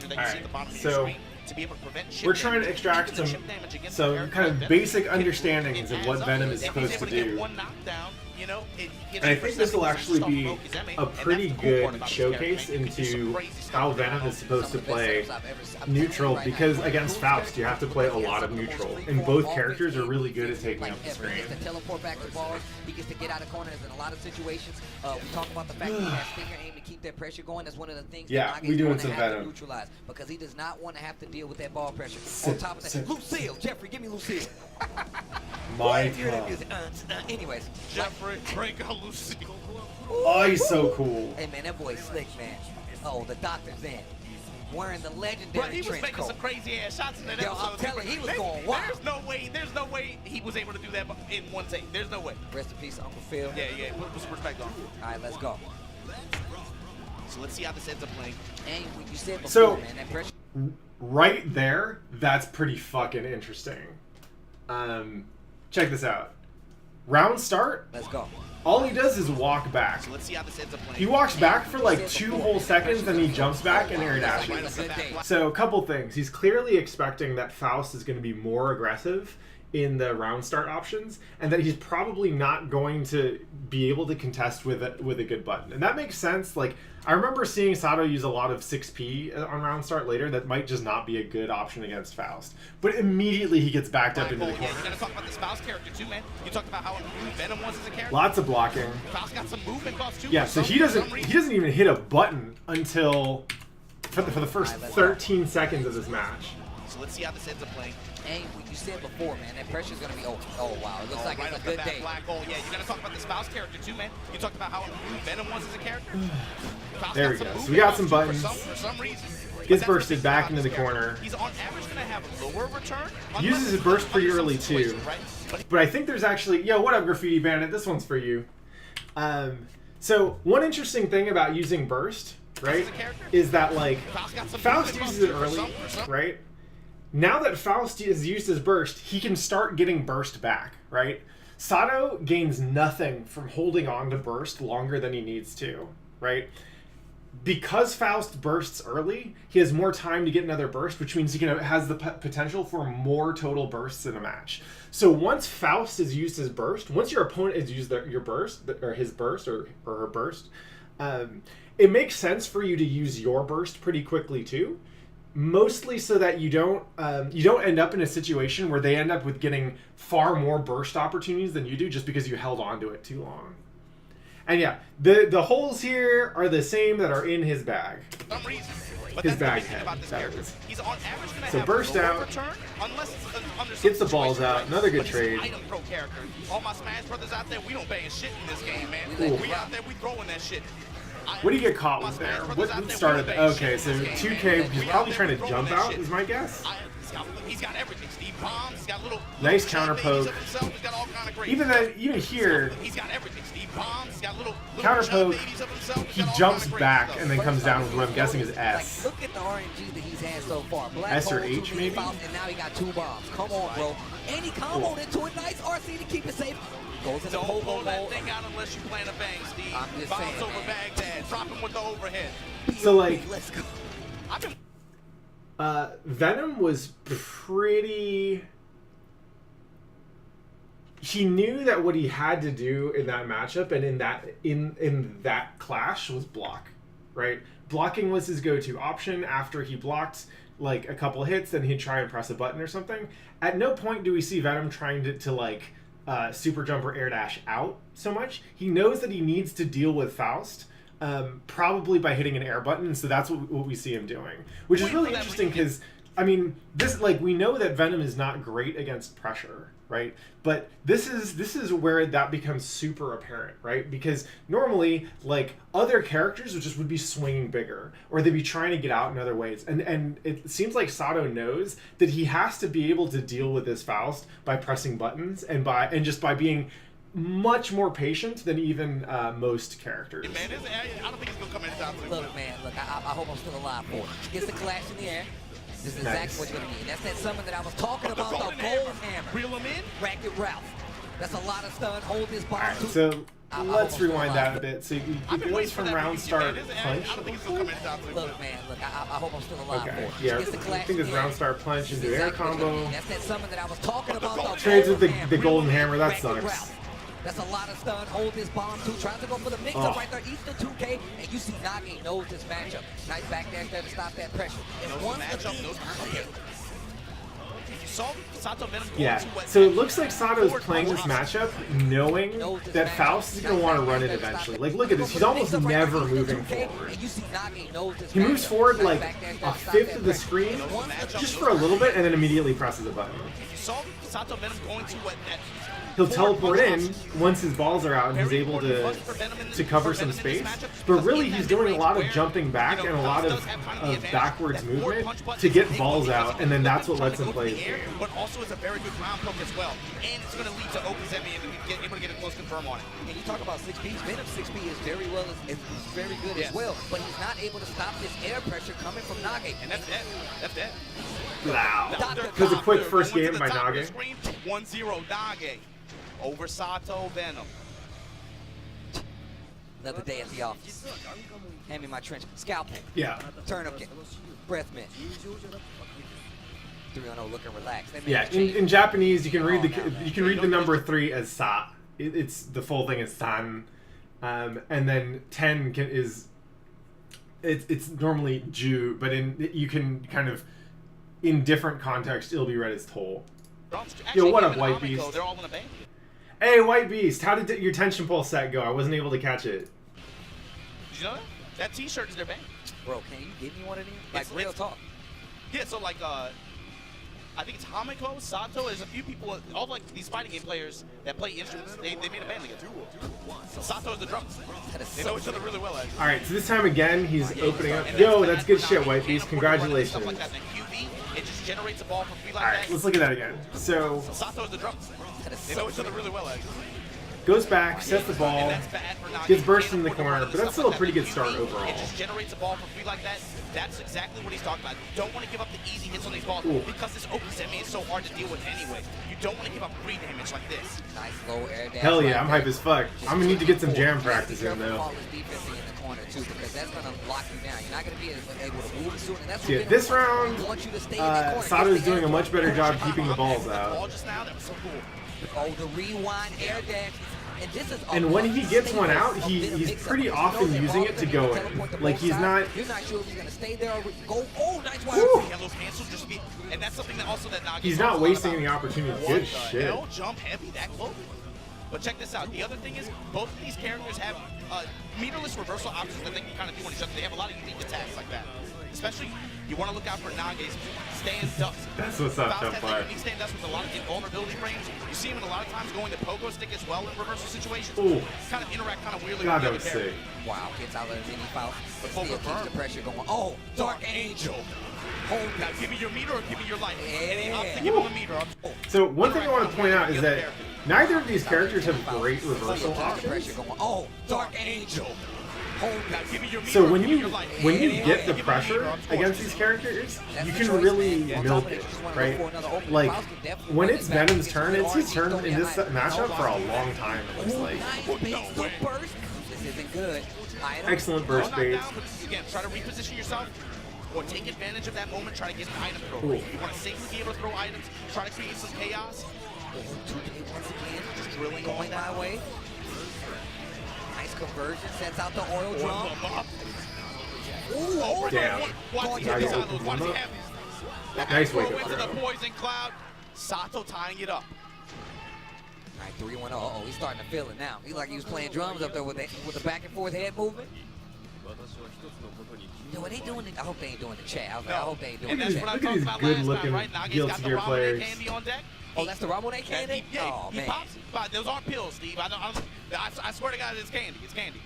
indicator that you see at the bottom of your So screen to be able to prevent ship we're trying to damage. extract Keeping the some ship damage against the aircraft kind of that basic can- understandings it of adds what up. Venom is If he's supposed able to get do. one knockdown, you know, it gets And I you think this will perception actually off be Rogue Zeme, a and that's pretty the cool good part about this showcase character, man. You can do some into crazy stuff how with Venom Venom. is supposed to play neutral, because against Faust you have to play a lot of neutral, and both characters are really good at taking up the screen. He gets to teleport back to bars. He gets to get out of corners in a lot of situations. We talk about the fact that he has finger aim to keep that pressure going. That's one of the things Yeah, that we Naga's doing going to some have to Venom. neutralize, because he does not want to have to deal with that ball pressure. On top of that, Lucille, Jeffrey, give me Lucille. My Hear that God. music. Anyways, Jeffrey, Draco, Lucille. Oh, he's so cool. hey man, that boy's slick, man. Oh, the doctor's in. Wearing the But legendary he was trench making coat. some crazy ass shots in that Yo, episode. I'm telling you, he was going wild. There's no way he was able to do that in one take. There's no way. Rest in peace, Uncle Phil. Yeah, put some respect on him. All right, let's go. So let's see how this ends up playing. And what you said before, So- man, that pressure. Right there, that's pretty fucking interesting. Check this out. Round start, Let's go. all he does is walk back. So let's see how this ends up playing. He walks back for like 2 whole seconds, then he jumps back and air dashes. So a couple things. He's clearly expecting that Faust is going to be more aggressive in the round start options, and that he's probably not going to be able to contest with a good button. And that makes sense. Like, I remember seeing Sato use a lot of 6P on round start later. That might just not be a good option against Faust. But immediately he gets backed up into the Yeah, corner. you gotta talk about this Faust character too, man. You talked about how improved Venom was as a character. Lots of blocking. Faust got some movement buffs too. Yeah, for so some- he for some doesn't reason. even hit a button until for the first 13 seconds of this match. So let's see how this ends up playing. And what you said before, man, that pressure's gonna be. Oh wow, it looks like right it's a off the good bat, day. black hole. Yeah, you gotta talk about this Faust character too, man. You talked about how improved Venom was as a character. Faust There got we some go. So movement we got buffs, some too, buttons. For some reason. But Gets that's the bursted thing back about into the this character. corner. He's on average gonna have a lower return. Uses his burst pretty early too. But I think there's actually, yo, what up, Graffiti Bandit? This one's for you. So one interesting thing about using burst, right, is that like Faust uses it early, right? Now that Faust has used his burst, he can start getting burst back, right? Sato gains nothing from holding on to burst longer than he needs to, right? Because Faust bursts early, he has more time to get another burst, which means he has the potential for more total bursts in a match. So once Faust has used his burst, once your opponent has used your burst, or his burst, or her burst, it makes sense for you to use your burst pretty quickly too. Mostly so that you don't end up in a situation where they end up with getting far more burst opportunities than you do just because you held on to it too long. And yeah, the holes here are the same that are in his bag. For some reason. But His that's the bag big thing head, about this that character. is. He's on average gonna So have burst a lower out. return, unless it's under some Gets the balls situation, out. right? Another good But he's an trade. item pro character. All my Smash brothers out there, we don't pay a shit in this game, man. Ooh. We out there, we throwing that shit. What do you get caught with there? What started? Okay, so 2K. He's probably trying to jump out. Is my guess. He's got everything. Steve bombs. He's got little Nice little counter babies poke. of himself. He's got all kind of great. Even here, He's got everything. Steve bombs. He's got little counter chub poke. babies of himself. He's He got all jumps kind of great back stuff. and then comes down with what I'm guessing is S. Like, look at the RNG that he's had so far. Black S or hole, H, two maybe? Faust, and now he got 2 bombs. Come on, bro. And he comboed into a nice RC to keep it safe. Goes into Don't pull pogo that mode. thing out unless you plan a bang, Steve. I'm just Bombs saying, over man. Baghdad. Drop him with the overhead. So like, Let's go. I've been Venom was pretty. He knew that what he had to do in that matchup and in that clash was block, right? Blocking was his go-to option. After he blocked like a couple hits, then he'd try and press a button or something. At no point do we see Venom trying to like super jump or air dash out so much. He knows that he needs to deal with Faust, probably by hitting an air button, and so that's what we see him doing, which is really interesting because, I mean, this, like, we know that Venom is not great against pressure, right? But this is where that becomes super apparent, right? Because normally, like, other characters would be swinging bigger, or they'd be trying to get out in other ways, and it seems like Sato knows that he has to be able to deal with this Faust by pressing buttons and just by being much more patient than even most characters. Man, I don't think he's gonna come anytime soon. Look, man, look, I hope I'm still alive for it. Gets the clash in the air. This is exactly what you're going to need. That's that summon that I was talking about, the gold hammer. Reel him in. Racket Ralph. That's a lot of stun. Hold this bomb. Alright, so let's rewind that a bit. So it goes from round start punch. I don't think it's gonna come anytime soon. Look, man, look, I hope I'm still alive. Okay, for it. yeah, It's the I classic think it's air. round start punch into air combo. That's that summon that I was talking about. Trades with the golden hammer, that sucks. That's a lot of stun. Hold this bomb too. Tries to go for the mix-up right there. Eats the 2K, and you see Nage knows this matchup. Nice back dash there to stop that pressure. And once the thing, Yeah, so it looks like Sato's playing this matchup knowing that Faust is going to want to run it eventually. Like, look at this. He's almost never moving forward. He moves forward like a fifth of the screen just for a little bit and then immediately presses a button. He'll teleport in once his balls are out and he's able to cover some space. But really, he's doing a lot of jumping back and a lot of backwards movement to get balls out, and then that's what lets him play his game. But also it's a very good ground poke as well. And it's going to lead to Okazemi and able to get a close confirm on it. And you talk about 6P. Venom 6P is very good as well. But he's not able to stop this air pressure coming from Nage. And that's dead. That's dead. Wow. Because a quick first game by Nage. 1-0 Nage. Over Sato Venom. Another day at the office. Hand me my trench. Scalpel. Yeah. Turnip kick. Breath mint. 3-0 looking relaxed. Yeah. In Japanese, you can read the number 3 as sa. It's the full thing is san, and then 10 is it's normally ju, but you can kind of in different context it'll be read as toll. Yo, what up, White Beast? They're all in a band. Hey, White Beast, how did your tension pulse set go? I wasn't able to catch it. Did you know that? That T-shirt is their band. Bro, can you give me one of these? Like, real talk. Yeah, so like, I think it's Hamiko, Sato, there's a few people, all like these fighting game players that play instruments, they made a band together. Sato is the drums. They know each other really well, actually. Alright, so this time again, he's opening up. Yo, that's good shit, White Beast. Congratulations. Like that. QB, it just generates a ball for free like Alright, let's look at that again. So, Sato is the drums. They know each other really well, actually. Goes back, sets the ball, gets burst in the corner, but that's still a pretty good start overall. It just generates a ball for free like that. That's exactly what he's talking about. You don't want to give up the easy hits on these balls because this Okazemi is so hard to deal with anyway. You don't want to give up free damage like this. Nice low air dash. Hell yeah, I'm hype as fuck. I'm gonna need to get some jam practice in though. Yeah, this round, Sato's doing a much better job keeping the balls out. Oh, the rewind air dash. And when he gets one out, he's pretty often using it to go in. Like, he's not... You're not sure if he's going to stay there or go. Oh, nice one. And that's something that also that Nage he's not wasting any opportunity. Good shit. Hell, jump heavy that close. But check this out. The other thing is, both of these characters have meterless reversal options that they can kind of do on each other. They have a lot of unique attacks like that. Especially, you want to look out for Nage's stand dust. That's what's up, Faust has player. unique stand dust with a lot of invulnerability frames. You see him in a lot of times going to pogo stick as well in reversal situations. Ooh. Kind of interact kind of weirdly God, with that the was other sick. Wow, gets out of the mini Faust. But But still keeps the pressure going. Oh, Dark Angel. Hold now, give me your meter or give me your life. And he opts to Yeah. give him a meter. So, one thing I want to point out is that neither of these characters have great reversal options. Oh, Dark Angel. Now, give me your meter So or when give me you your life. get the pressure against these characters, you can really milk it, right? Like, when it's Venom's turn, it's his turn in this matchup for a long time, it looks like. This isn't good. Excellent burst bait. Again, try to reposition yourself or take advantage of that moment, try to get an item throw. Cool. You want to safely be able to throw items, try to create some chaos. 2K once again, just drilling going my way. Nice conversion, sets out the oil drum. Ooh, Damn. Now you opened one up. Nice wake up Into the throw. poison cloud. Sato tying it up. All right, 3-1. Uh-oh, he's starting to feel it now. He's like he was playing drums up there with the back and forth head movement. Yo, what they doing? I hope they ain't doing the chat. I hope they ain't doing And the that's chat. what I Look at talked these about good last time, looking right? Nage's Guilty got the Gear Ramune players. candy on deck. Oh, that's the Ramune candy? Yeah, Oh, he man. pops. But those aren't pills, Steve. I swear to God, it's candy. It's candy.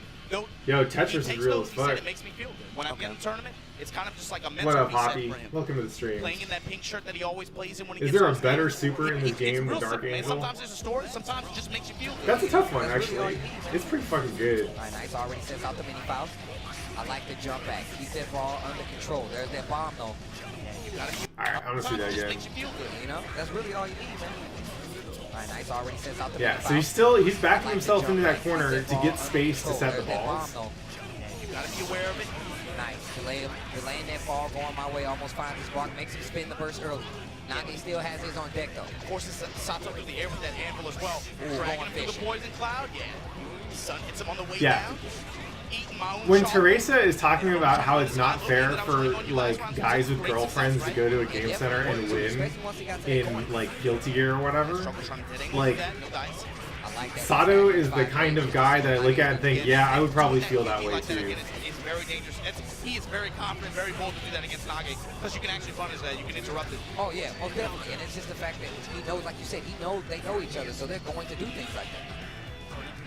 Yo, Tetris is real as He said fuck. it makes me feel good. When I'm in the tournament, it's kind of just like a mental What up, reset Hoppy? for him. Welcome to the stream. Playing in that pink shirt that he always plays in when he Is gets there a on better stage. super in this It's game real than Dark simple, man. Angel? Sometimes there's a story, sometimes it just makes you feel good. That's a tough one, That's really all actually. you need, man. It's pretty fucking good. All right, nice. Already sets out the mini Faust. I like the jump back. Keep that ball under control. There's that bomb, though. Alright, I want to see that Sometimes it just again. makes you feel good. You know, that's really all you need, man. All Alright, nice. Already sets out the Yeah, so he's backing himself into that corner to get space to set the balls. You gotta be aware of it. Nice. Delaying that ball, going my way, almost finds his block, makes him spin the burst early. Nage still has his on deck though. Forces Sato through the air with that anvil as well. Dragging him through the poison cloud, yeah. Sun hits him on the way down. When Teresa is talking about how it's not fair for like guys with girlfriends to go to a game center and win in like Guilty Gear or whatever, like Sato is the kind of guy that I look at and think, yeah, I would probably feel that way too. It's very dangerous. He is very confident, very bold to do that against Nage because you can actually punish that. You can interrupt it. Oh yeah, most definitely. And it's just the fact that he knows, like you said, they know each other, so they're going to do things like that.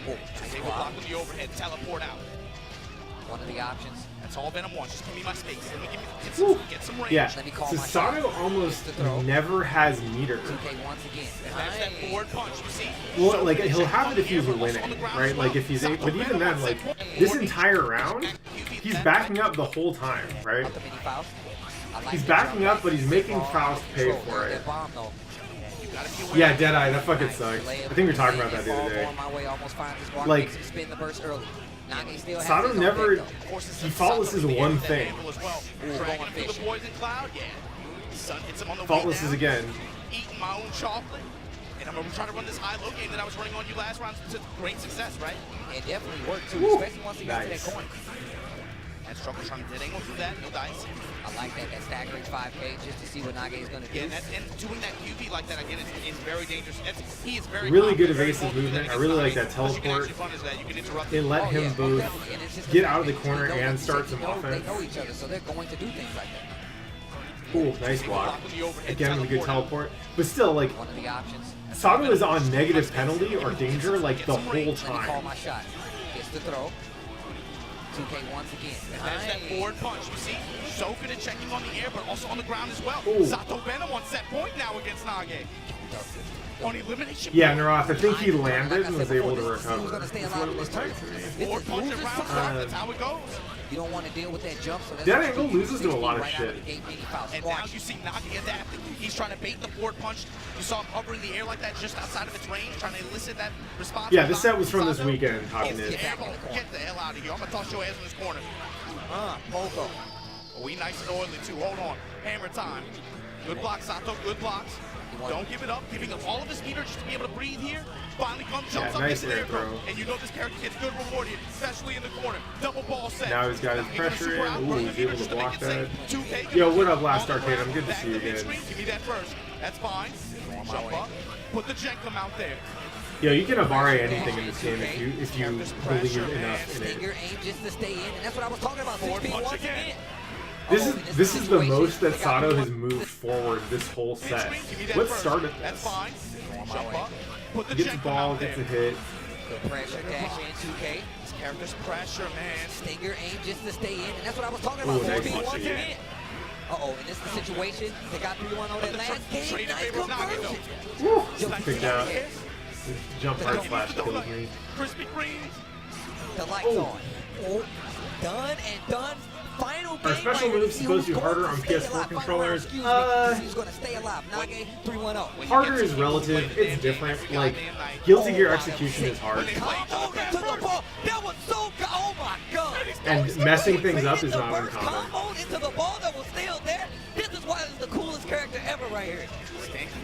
Oh, they will block with the overhead, teleport out. One of the options. That's all Venom wants. Just give me my space. Let me get some range. Yeah. So Sato almost never has meter. Once again. That's that forward punch, you see? Well, like he'll have it if he's winning, right? Like if he's able, but even then, like this entire round, he's backing up the whole time, right? He's backing up, but he's making Faust pay for it. Yeah, Deadeye, that fucking sucks. I think we were talking about that the other day. Like, Sato never, he faultless is one thing. Faultless is again. Eating my own chocolate. And I'm trying to run this high-low game that I was running on you last round to great success, right? It definitely worked too, especially once he got to that coin. And Struggle trying to dead angle through that, no dice. I like that staggering 5K just to see what Nage is going to do. Yeah, and doing that QB like that again is very dangerous. He is very really good evasive movement. I really like that teleport. It let him both get out of the corner and start some offense. They know each other, so they're going to do things like that. Cool, nice block. Again with a good teleport. But still, like, one of the options. Sato is on negative penalty or danger like the whole time. Call my shot. Gets the throw. 2K once again. And there's that forward punch, you see? So good at checking on the air, but also on the ground as well. Ooh. Sato Venom on set point now against Nage. On elimination. Yeah, Naroth, I think he landed and was able to recover. That's what it looks like to me. Forward punch and round start, that's how it goes. You don't want to deal with that jump, so that's that angle loses to a lot of shit. And now you see Nage adapting. He's trying to bait the forward punch. You saw him hovering the air like that just outside of its range, trying to elicit that response. Yeah, this set was from this weekend, Talking Get the hell out of here. I'm going to toss your ass in this corner. Pogo. Oh, we nice and oily too. Hold on. Hammer time. Good block, Sato. Good blocks. Don't give it up. Giving up all of his meter just to be able to breathe here. Finally jumps up nice into the air throw. And you know this character gets good reward here, especially in the corner. Double ball set. Now he's got his pressure in. Ooh, he's able to block that. Yo, what up, Last Arcade? I'm good to see you again. Give me that first. That's fine. Jump up. Put the Jenkum out there. Yo, you can Avare anything in this game if you believe enough in it. Finger aim just to stay in, and that's what I was talking about. 6 feet once again. This is the most that Sato has moved forward this whole set. Let's start at That's this. fine. Jump up. Put the Gets the ball, gets a hit. Good pressure, dash in, 2K. This character's pressure, man. Stinger aim just to stay in, and that's what I was talking about. Ooh, nice 4 feet once again. again. Uh-oh, and this is the situation. They got 3-1 on that last game. Nice conversion. Woo! Picked out. Jump hard slash kills me. Krispy Kremes. The lights on. Oh, done and done. Final game. Are special moves supposed to be harder on PS4 controllers? He's going to stay alive. Nage 3-1-0. Harder is relative. It's different. Like, Guilty Gear execution is hard. Combo into the ball. That was so good. Oh my god. And messing things up is not uncommon. Combo into the ball that was still there. This is why this is the coolest character ever right here.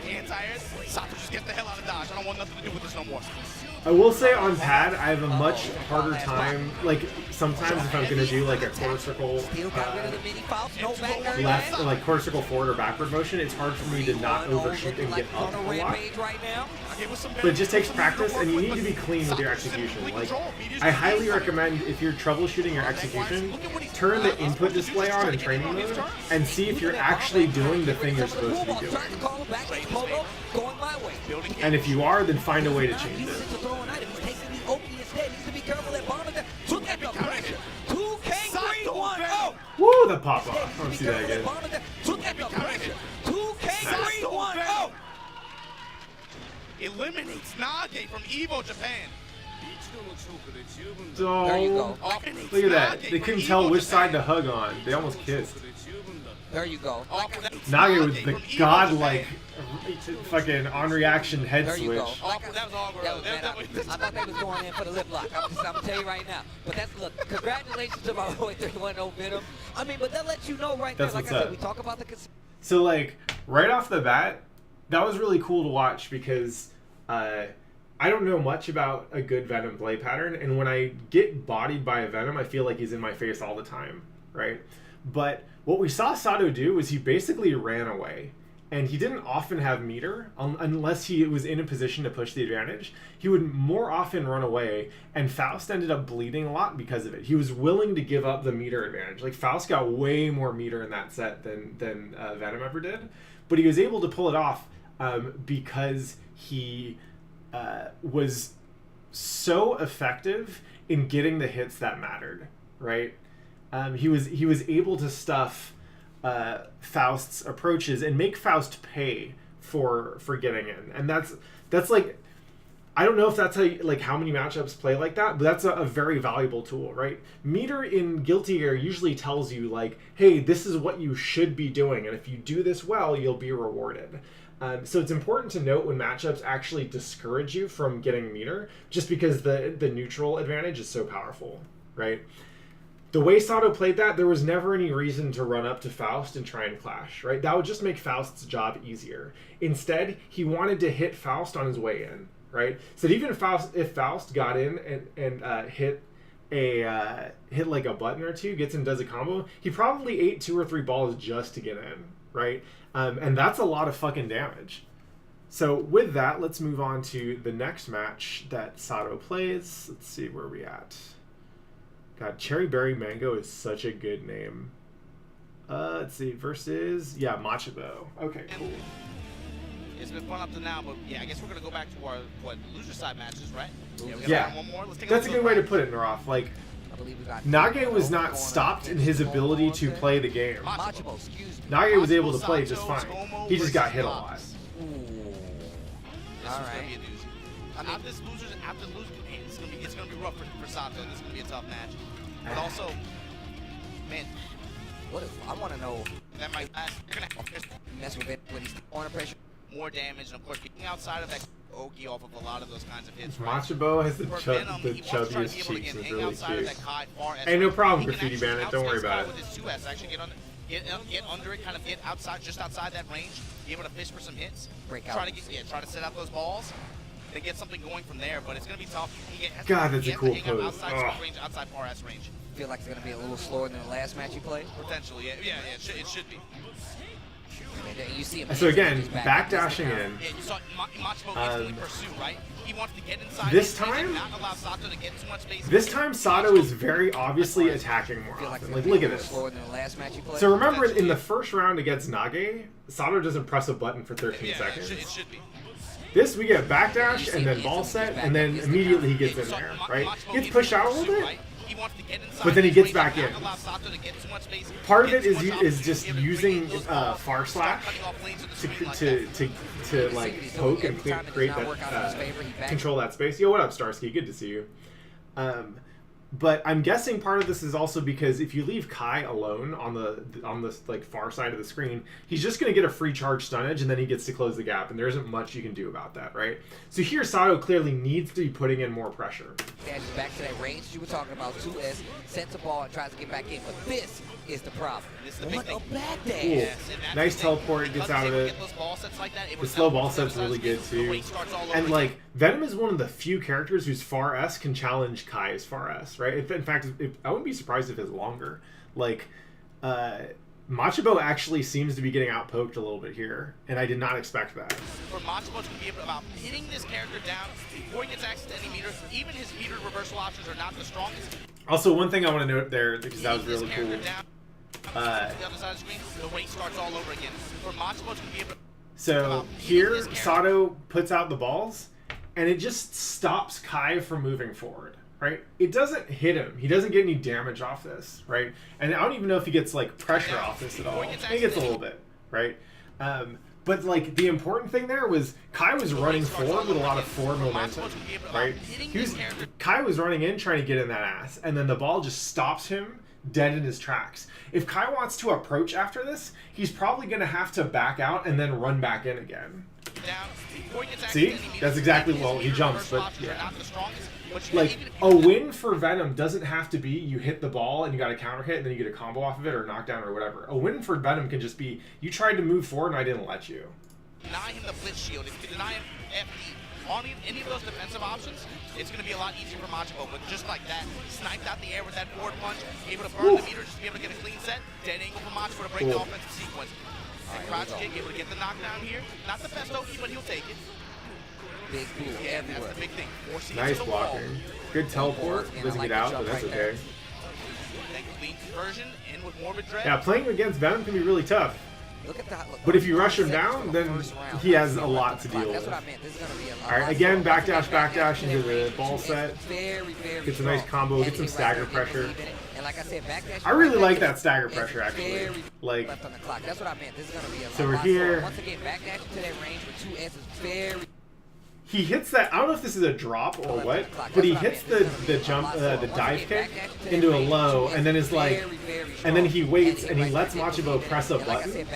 Anti-airs. Sato, just get the hell out of dodge. I don't want nothing to do with this no more. I will say on pad, I have a much harder time, like, sometimes if I'm going to do, like, a quarter circle left, or, like, quarter circle forward or backward motion, it's hard for me to not overshoot and get up a lot. But it just takes practice, and you need to be clean with your execution. Like, I highly recommend, if you're troubleshooting your execution, turn the input display on in training mode, and see if you're actually doing the thing you're supposed to be doing. And if you are, then find a way to change it. Woo, the pop off. I want to see that again. 2K3-1-0 eliminates Nage from Evo Japan. Oh, There you go. look at that. They couldn't tell which side to hug on. They almost kissed. There you go. Nage with the godlike fucking on reaction head There you switch. go. That was awkward. Yo, man, I thought they was going in for the lip lock. I'm gonna tell you right now. But that's look. Congratulations to my boy 310 Venom. I mean, but that lets you know right there. That's Like what's I said, up. we talk about the. So like right off the bat, that was really cool to watch because I don't know much about a good Venom play pattern, and when I get bodied by a Venom, I feel like he's in my face all the time, right? But what we saw Sato do was he basically ran away, and he didn't often have meter unless he was in a position to push the advantage. He would more often run away, and Faust ended up bleeding a lot because of it. He was willing to give up the meter advantage. Like Faust got way more meter in that set than Venom ever did, but he was able to pull it off because he was so effective in getting the hits that mattered, right? He was able to stuff Faust's approaches and make Faust pay for getting in, and that's like, I don't know if that's how many matchups play like that, but that's a very valuable tool, right? Meter in Guilty Gear usually tells you like, hey, this is what you should be doing, and if you do this well, you'll be rewarded. So it's important to note when matchups actually discourage you from getting meter, just because the neutral advantage is so powerful, right? The way Sato played that, there was never any reason to run up to Faust and try and clash, right? That would just make Faust's job easier. Instead, he wanted to hit Faust on his way in, right? So that even if Faust got in and hit like a button or two, gets in, does a combo, he probably ate 2 or 3 balls just to get in, right? And that's a lot of fucking damage. So with that, let's move on to the next match that Sato plays. Let's see where we at. God, Cherry Berry Mango is such a good name. Let's see, versus, Machabo. Okay, cool. It's been fun up to now, but yeah, I guess we're gonna go back to our loser side matches, right? We Yeah, one more. Let's take that's a look good way to put it, Naroth. Like, Nage was not stopped in his ability to play the game. Nage was able to play just fine. He just got hit a lot. This is gonna be a doozy. After losing, it's gonna be rough for Sato. This is gonna be a tough match. But also, man, I want to know. that might last. You're gonna Mess with it when he's under pressure. more damage, and of course, getting outside of that Ogi off of a lot of those kinds of hits. Right? Machabo has the chubbiest cheeks. It's really cute. Hey, no problem, Graffiti Bandit. Don't worry about it. With his 2S, actually get under it, kind of get outside, just outside that range, be able to fish for some hits. Try to set up those balls. They get something going from there, but it's going to be tough. God, that's a cool pose. Outside far ass range. Feel like it's going to be a little slower than the last match he played? Potentially, it should be. You see him so again, backdashing in. Yeah, you saw Machabo instantly pursue, right? He wants to get inside. This time, not allow Sato to get too much space. This time Sato is very obviously attacking more often. Like, look at this. So remember, in the first round against Nage, Sato doesn't press a button for 13 seconds. It should be. This, we get backdash and then ball set, and then immediately he gets in there, right? Gets pushed out a little bit, but then he gets back in. Part of it is just using far slash to like poke and create that control that space. Yo, what up, Starsky? Good to see you. But I'm guessing part of this is also because if you leave Kai alone on the like far side of the screen, he's just going to get a free charge stunnage, and then he gets to close the gap, and there isn't much you can do about that, right? So here Sato clearly needs to be putting in more pressure. Dashes back to that range you were talking about. 2S sends the ball and tries to get back in, but this is the problem. What a back dash! Nice teleport, gets out of it. The slow ball set's really good too. And like Venom is one of the few characters whose far S can challenge Kai's far S, right? In fact, I wouldn't be surprised if it's longer. Like, Machabo actually seems to be getting outpoked a little bit here, and I did not expect that. For Machabo to be able about hitting this character down before he gets access to any meter, even his meter reversal options are not the strongest. Also, one thing I want to note there, because that was really cool. The other side of the screen, the weight starts all over again. For Machabo to be able to so here, Sato puts out the balls, and it just stops Kai from moving forward, right? It doesn't hit him. He doesn't get any damage off this, right? And I don't even know if he gets like pressure off this at all. He gets a little bit, right? But like the important thing there was Kai was running forward with a lot of forward momentum, right? Kai was running in trying to get in that ass, and then the ball just stops him dead in his tracks. If Kai wants to approach after this, he's probably going to have to back out and then run back in again. See? That's exactly, well, he jumps, but yeah. Like, a win for Venom doesn't have to be you hit the ball and you got a counter hit and then you get a combo off of it or a knockdown or whatever. A win for Venom can just be, you tried to move forward and I didn't let you. Deny him the blitz shield. If you deny him FD on any of those defensive options, it's going to be a lot easier for Machibo. But just like that, sniped out the air with that forward punch, able to burn the meter, just be able to get a clean set. Dead angle for Machibo to break the offensive sequence. And crouch kick, able to get the knockdown here. Not the best OP, but he'll take it. Big move everywhere. That's the big thing. Nice blocking. Good teleport. Doesn't get out, but that's okay. Clean conversion in with Morbid Dread. Yeah, playing against Venom can be really tough. Look at that. But if you rush him down, then he has a lot to deal with. That's what I meant. This is going to be a lot. Alright, again, backdash into the ball set. Gets a nice combo, gets some stagger pressure. And like I said, backdash. I really like that stagger pressure, actually. Like, left on the clock. That's what I meant. This is going to be a lot. So we're here. Once again, backdash into that range with 2S is very. He hits that, I don't know if this is a drop or what, but he hits the jump, the dive kick into a low, and then is like, and then he waits and he lets Machibo press a button,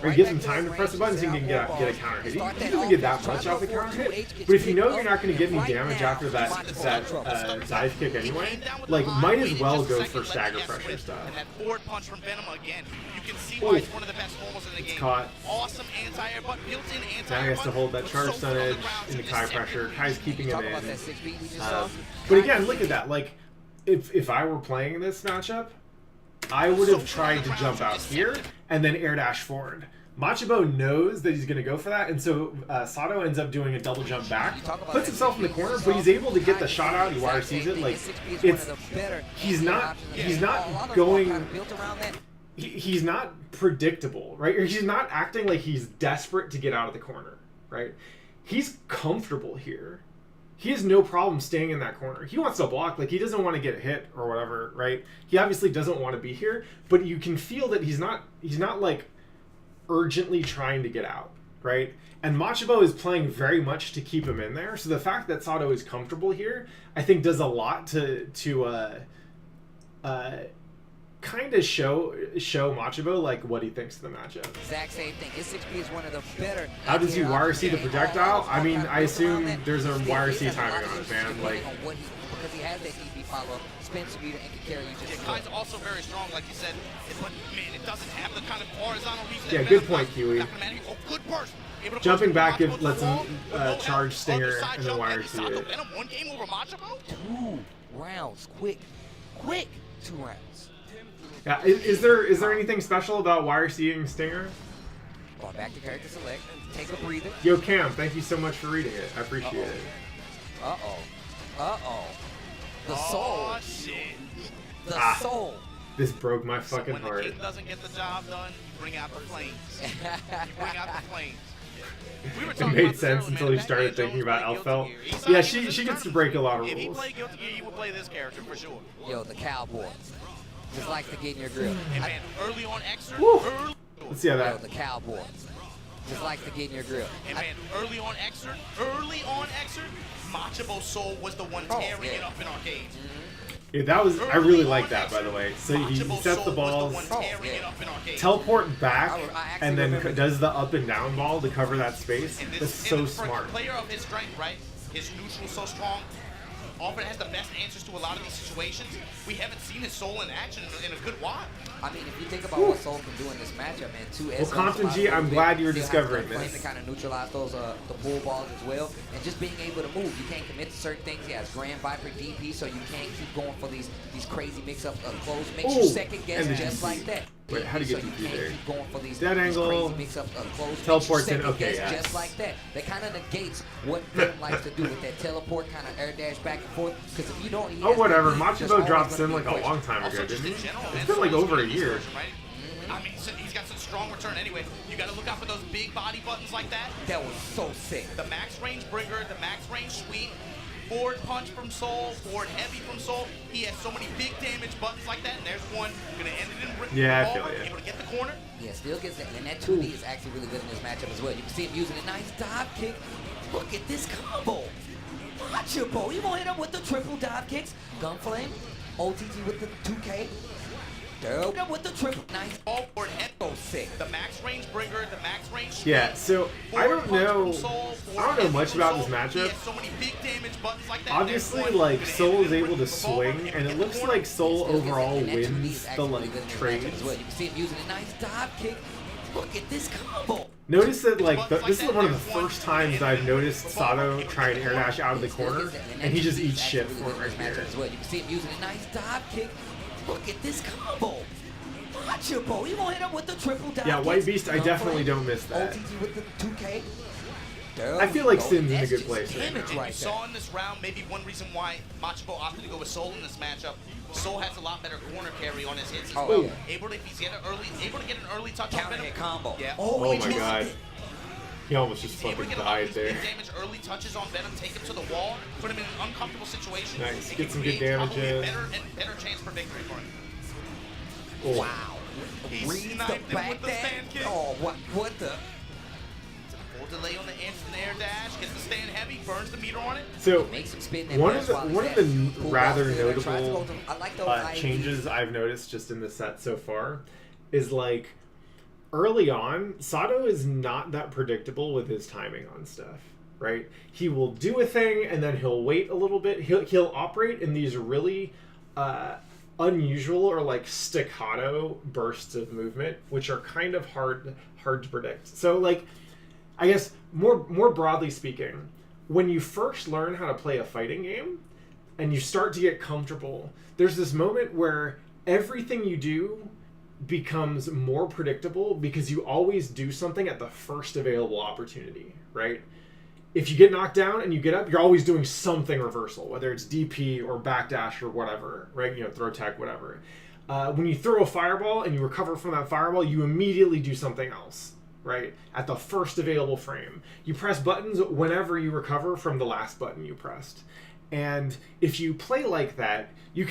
or he gives him time to press a button so he can get a counter hit. He doesn't get that much off the counter hit, but if you know you're not going to get any damage after that dive kick anyway, like, might as well go for stagger pressure stuff. And that forward punch from Venom again. You can see why it's one of the best combos in the game. Caught. Awesome anti-air, but built-in anti-air. Now he has to hold that charge stun edge into Kai pressure. Kai's keeping him in. But again, look at that. Like, if I were playing this matchup, I would have tried to jump out here and then air dash forward. Machibo knows that he's going to go for that, and so Sato ends up doing a double jump back, puts himself in the corner, but he's able to get the shot out. He wire sees it. Like, he's not going. He's not predictable, right? Or he's not acting like he's desperate to get out of the corner, right? He's comfortable here. He has no problem staying in that corner. He wants to block, like he doesn't want to get hit or whatever, right? He obviously doesn't want to be here, but you can feel that he's not like urgently trying to get out, right? And Machibo is playing very much to keep him in there. So the fact that Sato is comfortable here, I think does a lot to kind of show Machibo like what he thinks of the matchup. Exact same thing. His 6B is one of the better. How does he wire see the projectile? I mean, I assume there's a wire see timing on it, man. Like, because he has that DP follow, spin speed, and can carry you just. Kai's also very strong, like you said. But man, it doesn't have the kind of horizontal reach. Yeah, good point, Kiwi. Oh, good burst. Jumping back lets him charge Stinger and then wire see it. One game over Machibo? 2 rounds, quick, 2 rounds. Yeah, is there anything special about wire seeing Stinger? Well, back to character select. Take a breather. Yo, Cam, thank you so much for reading it. I appreciate it. The soul. Shit. The soul. This broke my fucking when heart. When the king doesn't get the job done, you bring out the flames. It made sense until you started thinking about Elfelt. Yeah, she gets to break a lot of rules. If he played Guilty Gear, you would play this character for sure. Yo, the cowboy. Just like to get in your grill. Hey man, early on extra. Let's see how that. Yo, the cowboy. Just like to get in your grill. Hey man, early on extra. Machibo's soul was the one tearing it up in arcades. Yeah, that was. I really like that, by the way. So he sets the balls, teleport back, and then does the up and down ball to cover that space. That's so smart. Player of his strength, right? His neutral so strong. Often has the best answers to a lot of these situations. We haven't seen his soul in action in a good while. I mean, if you think about what Soul can do in this matchup, man, 2S. Well, Compton G, I'm glad you're discovering this. To kind of neutralize those the bull balls as well, and just being able to move. You can't commit to certain things. He has Grand Viper DP, so you can't keep going for these crazy mix-ups of close. Makes you second guess just like that. Wait, how do you get DP there? Keep going for these that angle. Crazy mix-ups of close. Teleports in. Okay, yeah. Just like that. That kind of negates what Venom likes to do with that teleport, kind of air dash back and forth. Because if you don't, oh whatever. Machibo dropped Sim like a long time ago, didn't he? It's been like over a year. I mean, he's got such a strong return anyway. You got to look out for those big body buttons like that. That was so sick. The max range bringer, the max range sweep. forward punch from Soul, forward heavy from Soul. He has so many big damage buttons like that, and there's one. Gonna end it in yeah, I revolver, feel able to get the corner. Yeah, still gets that, and that 2D is actually really good in this matchup as well. You can see him using a nice dive kick. Look at this combo. Machabo, you gonna hit him with the triple dive kicks. Gunflame, OTG with the 2K. Hit him with the triple. Nice. All forward head. So sick. The max range bringer, the max range. Yeah, so I don't know much about this matchup. So many big damage buttons like that. Obviously, like Soul is able to swing, and it looks like Soul overall wins the like trades. You can see him using a nice dive kick. Look at this combo. Notice that like this is one of the first times I've noticed Sato try and air dash out of the corner, and he just eats shit for it right here. You can see him using a nice dive kick. Look at this combo. Machabo, you gonna hit him with the triple dive. Yeah, White Beast, I definitely don't miss that. OTG with the 2K. I feel like Sin's in a good place right now. And you saw in this round maybe one reason why Machabo opted to go with Soul in this matchup. Soul has a lot better corner carry on his hits as well. Yeah. Able to, if he's able to get an early touch Counter on Venom. hit combo. Yeah. Oh my god. He almost just Able to fucking get a lot died of there. big damage, early touches on Venom, take him to the wall, put him in an uncomfortable situation. Nice. and Get can some good create probably damage a better chance for victory for him. Oh. Wow. He Reads the sniped him back with the dash. stand kick. Oh, what the? Full delay on the instant air dash, gets the stand heavy, burns the meter on it. So Makes him spin that one burst of while the he's at. Cool rather ball there, tries to notable go to- I like those IEDs. changes I've noticed just in the set so far is like early on, Sato is not that predictable with his timing on stuff, right? He will do a thing and then he'll wait a little bit. He'll operate in these really unusual or like staccato bursts of movement, which are kind of hard to predict. So like, I guess more broadly speaking, when you first learn how to play a fighting game and you start to get comfortable, there's this moment where everything you do becomes more predictable because you always do something at the first available opportunity, right? If you get knocked down and you get up, you're always doing something reversal, whether it's DP or backdash or whatever, right? You know, throw tech, whatever. When you throw a fireball and you recover from that fireball, you immediately do something else, right? At the first available frame. You press buttons whenever you recover from the last button you pressed. And if you play like that, you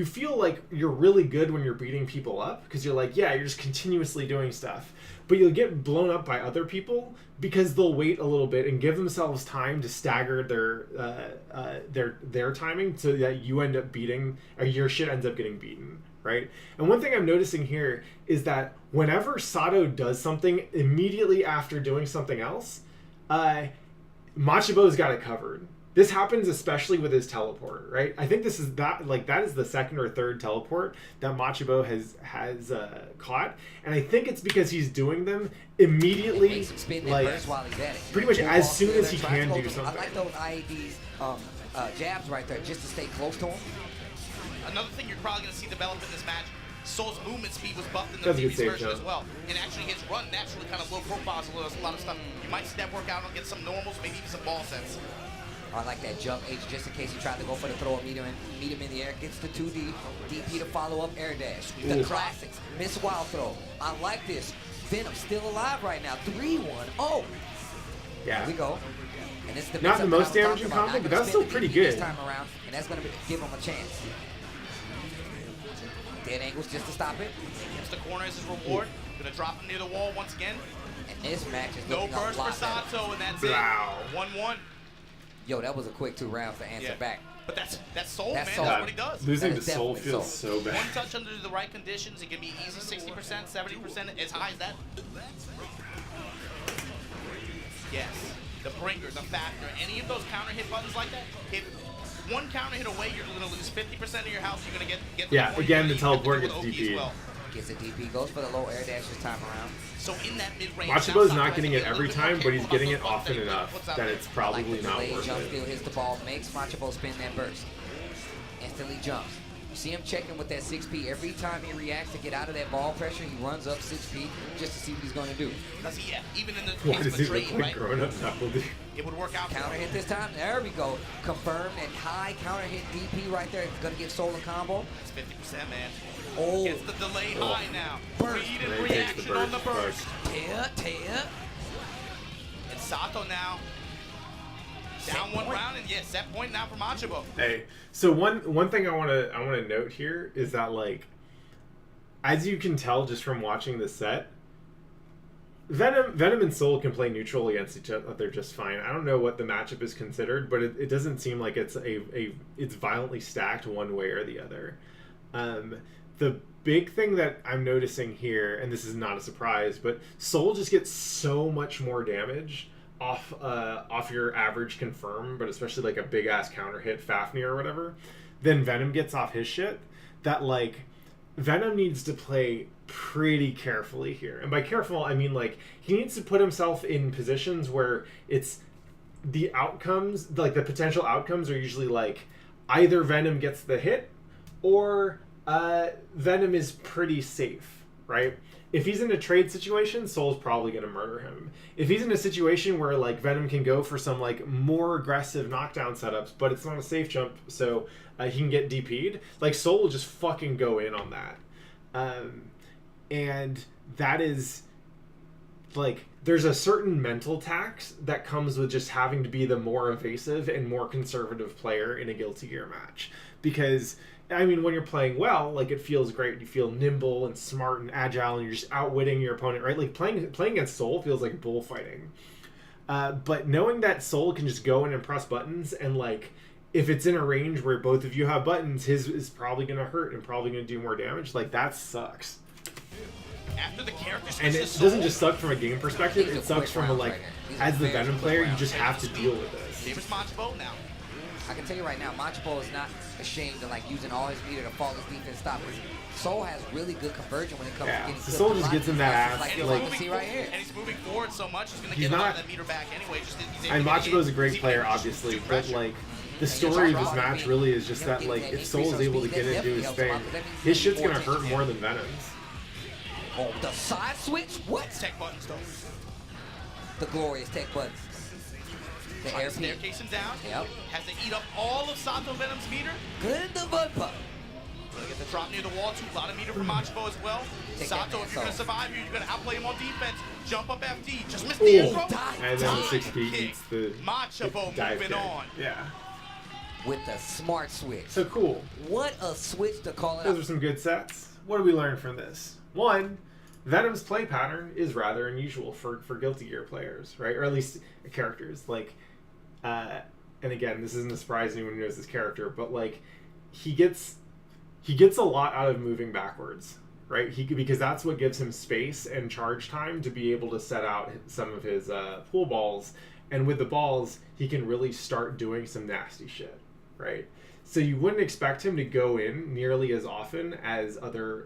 feel like you're really good when you're beating people up because you're like, yeah, you're just continuously doing stuff. But you'll get blown up by other people because they'll wait a little bit and give themselves time to stagger their timing so that you end up beating, or your shit ends up getting beaten, right? And one thing I'm noticing here is that whenever Sato does something immediately after doing something else, Machibo's got it covered. This happens especially with his teleport, right? I think that is the second or third teleport that Machibo has caught, and I think it's because he's doing them immediately, like while he's at it. pretty much as soon as he can do something. I like those IEDs jabs right there, just to stay close to him. Another thing you're probably going to see develop in this match, Soul's movement speed was buffed in the That's a good previous save version as jump. well. And actually his run naturally kind of low profiles a lot of stuff. You might see that work out and get some normals, maybe even some ball sets. I like that jump H just in case he tried to go for the throw and meet him in the air. Gets the 2D, DP to follow up air dash. The classics, miss wild throw. I like this. Venom still alive right now. 3-1. Oh, Yeah. here we go. And this is the Not the most mix-up that I was damaging talking about. combo, Not but gonna that's spend still pretty the DP good. this time around, and that's gonna give him a chance. Dead angles just to stop it. Gets the corner as his reward. Gonna drop him near the wall once again. And this match is No looking burst a for lot better. Sato, and that's Wow. it. 1-1. Yo, that was a quick 2 rounds to answer back. But that's Soul, That's man. Soul. That's what he does. Losing That to is Soul definitely feels Soul. so bad. One touch under the right conditions, it can be easy 60%, 70%, as high as that. Yes. The bringer, the factor, any of those counter hit buttons like that, if one counter hit away, you're going to lose 50% of your health. You're going to get the Yeah, point. again, the You have to teleport do gets with OP as DP'd. well. Gets a DP, goes for the low air dash this time around. So in that mid-range, Machibo's now not getting it Sato has to every be a little time, bit but he's more getting it careful about often those enough puts out that there. it's probably Like the not delayed worth jump it. still hits the ball, makes Machabo spin that burst. Instantly jumps. You see him checking with that 6P. Every time he reacts to get out of that ball pressure, he runs up 6P just to see what he's going to do. Because even in the Why case does of he a look trade, like right, grown-up Knuckle? it would work out. for Counter him. hit this time. There we go. Confirm and high counter hit DP right there. It's going to give Soul a combo. It's 50%, man. Oh, Gets the delay high now. Burst. Read And and then he takes reaction on the burst. Tear. And Sato now Down one round, and yeah, set point now for Machabo. Hey, so one thing I want to note here is that, like, as you can tell just from watching the set, Venom and Soul can play neutral against each other just fine. I don't know what the matchup is considered, but it doesn't seem like it's it's violently stacked one way or the other. The big thing that I'm noticing here, and this is not a surprise, but Soul just gets so much more damage off your average confirm, but especially like a big ass counter hit Fafnir or whatever, than Venom gets off his shit. That, like, Venom needs to play pretty carefully here. And by careful, I mean, like, he needs to put himself in positions where it's the outcomes, like the potential outcomes are usually like either Venom gets the hit or Venom is pretty safe, right? If he's in a trade situation, Soul's probably going to murder him. If he's in a situation where, like, Venom can go for some, like, more aggressive knockdown setups, but it's not a safe jump, so he can get DP'd, like, Soul will just fucking go in on that. And that is, like, there's a certain mental tax that comes with just having to be the more evasive and more conservative player in a Guilty Gear match. Because, I mean, when you're playing well, like, it feels great. You feel nimble and smart and agile, and you're just outwitting your opponent, right? Like, playing against Soul feels like bullfighting. But knowing that Soul can just go in and press buttons, and, like, if it's in a range where both of you have buttons, his is probably going to hurt and probably going to do more damage. Like, that sucks. After the character and it doesn't just suck from a game perspective, it sucks from a, like, as the Venom player, you just have to deal with this. Here's Machabo now. I can tell you right now, Machabo is not ashamed of, like, using all his meter to fall his defense stop. Soul has really good conversion when it comes to getting so Soul just gets in that ass. Like, see right here. And he's moving forward so much, he's going to get a lot of that meter back anyway. And Machabo's a great player, obviously, but, like, the story of this match really is just that, like, if Soul's able to get in and do his thing, his shit's going to hurt more than Venom's. Oh, the side switch? What? Tech buttons, though. The glorious tech buttons. The air staircase and down. Yep. Has to eat up all of Sato Venom's meter. Good in the butt pump. Gonna get the drop near the wall too. A lot of meter from Machabo as well. Sato, if you're gonna survive here, you're gonna outplay him on defense. Jump up FD. Just miss the intro. And then the 6P eats the Machabo moving on. Yeah. With the smart switch. So cool. What a switch to call it. Those are some good sets. What do we learn from this? One, Venom's play pattern is rather unusual for Guilty Gear players, right? Or at least characters. Like, and again, this isn't a surprise to anyone who knows this character, but, like, he gets a lot out of moving backwards, right? Because that's what gives him space and charge time to be able to set out some of his pool balls, and with the balls, he can really start doing some nasty shit, right? So you wouldn't expect him to go in nearly as often as other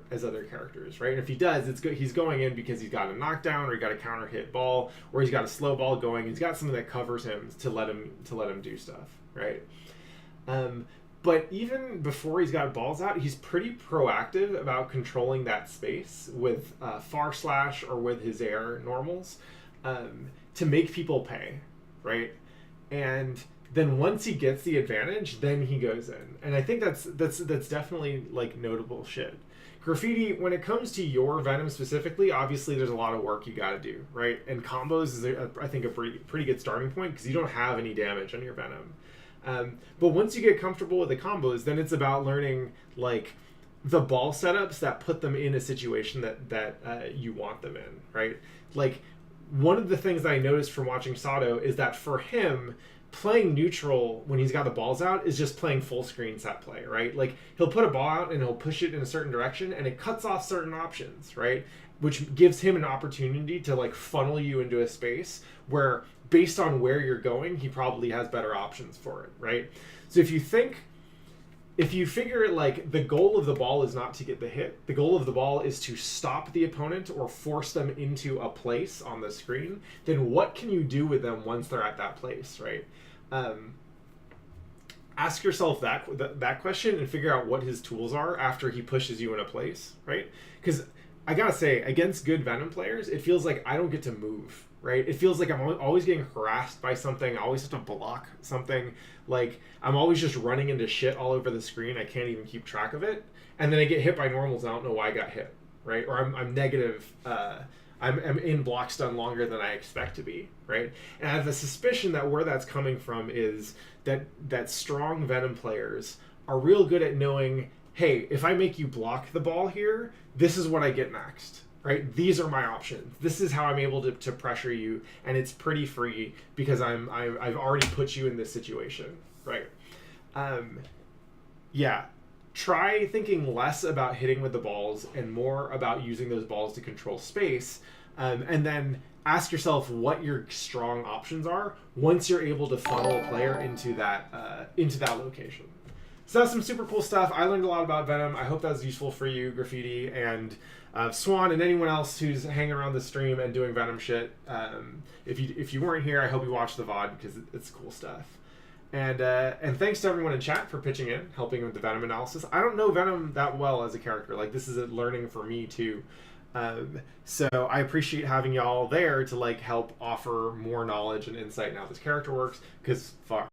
characters, right? And if he does, he's going in because he's got a knockdown, or he got a counter hit ball, or he's got a slow ball going. He's got something that covers him to let him do stuff, right? But even before he's got balls out, he's pretty proactive about controlling that space with far slash or with his air normals to make people pay, right? And then once he gets the advantage, then he goes in. And I think that's definitely, like, notable shit. Graffiti, when it comes to your Venom specifically, obviously there's a lot of work you got to do, right? And combos is, I think, a pretty good starting point because you don't have any damage on your Venom. But once you get comfortable with the combos, then it's about learning, like, the ball setups that put them in a situation that you want them in, right? Like, one of the things that I noticed from watching Sato is that for him, playing neutral when he's got the balls out is just playing full screen set play, right? Like, he'll put a ball out and he'll push it in a certain direction and it cuts off certain options, right? Which gives him an opportunity to, like, funnel you into a space where, based on where you're going, he probably has better options for it, right? So if you figure, like, the goal of the ball is not to get the hit, the goal of the ball is to stop the opponent or force them into a place on the screen, then what can you do with them once they're at that place, right? Ask yourself that question and figure out what his tools are after he pushes you in a place, right? Because I gotta say, against good Venom players, it feels like I don't get to move, right? It feels like I'm always getting harassed by something. I always have to block something. Like, I'm always just running into shit all over the screen. I can't even keep track of it. And then I get hit by normals and I don't know why I got hit, right? Or I'm negative I'm in block stun longer than I expect to be, right? And I have a suspicion that where that's coming from is that strong Venom players are real good at knowing, hey, if I make you block the ball here, this is what I get next, right? These are my options. This is how I'm able to pressure you, and it's pretty free because I've already put you in this situation, right? Yeah. Try thinking less about hitting with the balls and more about using those balls to control space. And then ask yourself what your strong options are once you're able to funnel a player into that location. So that's some super cool stuff. I learned a lot about Venom. I hope that was useful for you, Graffiti, and Swan, and anyone else who's hanging around the stream and doing Venom shit. If you weren't here, I hope you watched the VOD because it's cool stuff. And thanks to everyone in chat for pitching in, helping with the Venom analysis. I don't know Venom that well as a character. Like, this is a learning for me too. So I appreciate having y'all there to like help offer more knowledge and insight in how this character works. Because fuck,